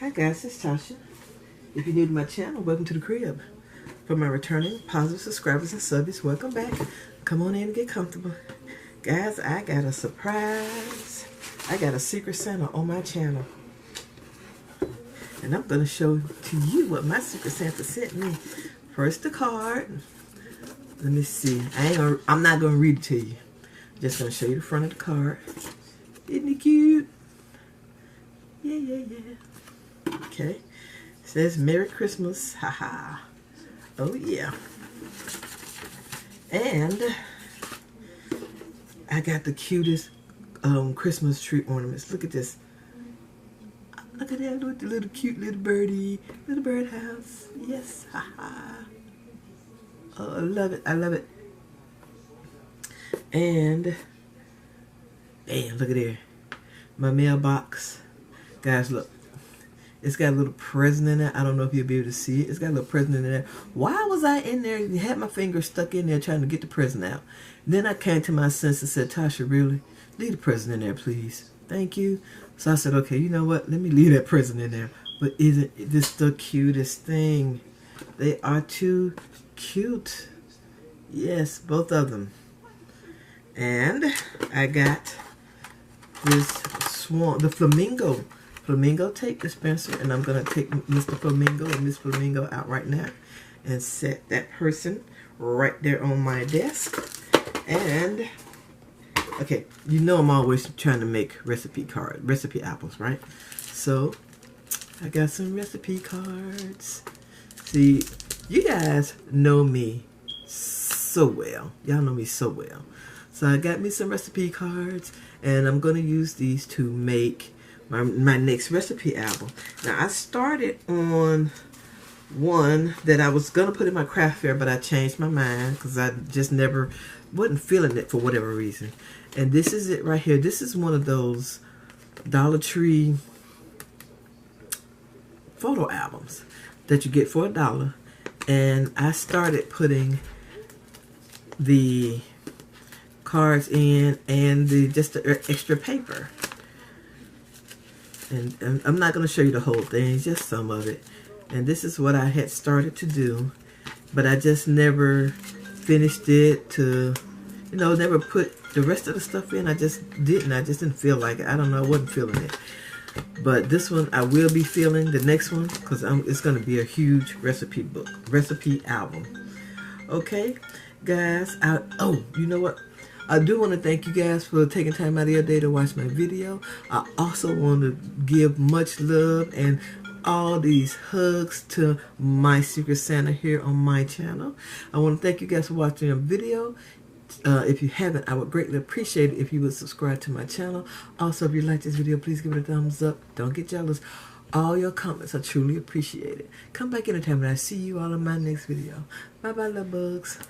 Hi guys, it's Tasha. If you're new to my channel, welcome to the crib. For my returning positive subscribers and subbies, welcome back. Come on in and get comfortable. Guys, I got a surprise. I got a Secret Santa on my channel. And I'm going to show to you what my Secret Santa sent me. First the card. Let me see. I'm not going to read it to you. I'm just going to show you the front of the card. Isn't it cute? Yeah. Okay. It says Merry Christmas. Haha. Oh yeah. And I got the cutest Christmas tree ornaments. Look at this. Look at that with the little cute little birdie. Little birdhouse. Yes. Haha. Oh, I love it. I love it. And man, look at there. My mailbox. Guys, look. It's got a little present in there. I don't know if you'll be able to see it. It's got a little present in there. Why was I in there? You had my finger stuck in there trying to get the present out. And then I came to my senses and said, Tasha, really? Leave the present in there, please. Thank you. So I said, okay, you know what? Let me leave that present in there. But isn't this the cutest thing? They are too cute. Yes, both of them. And I got this swan, the flamingo tape dispenser, and I'm going to take Mr. Flamingo and Miss Flamingo out right now and set that person right there on my desk. And okay, you know I'm always trying to make recipe apples, right? So I got some recipe cards. See, you guys know me so well. Y'all know me so well. So I got me some recipe cards, and I'm going to use these to make my next recipe album. Now I started on one that I was gonna put in my craft fair, but I changed my mind because I just never wasn't feeling it for whatever reason. And this is it right here. This is one of those Dollar Tree photo albums that you get for $1. And I started putting the cards in and just the extra paper. And I'm not going to show you the whole thing, just some of it. And this is what I had started to do, but I just never finished it to, you know, never put the rest of the stuff in. I just didn't feel like it. I don't know, I wasn't feeling it. But this one I will be feeling, the next one, because it's going to be a huge recipe book, recipe album. Okay, guys, oh, you know what? I do want to thank you guys for taking time out of your day to watch my video. I also want to give much love and all these hugs to my Secret Santa here on my channel. I want to thank you guys for watching the video. If you haven't, I would greatly appreciate it if you would subscribe to my channel. Also, if you like this video, please give it a thumbs up. Don't get jealous. All your comments are truly appreciated. Come back anytime and I'll see you all in my next video. Bye-bye, love bugs.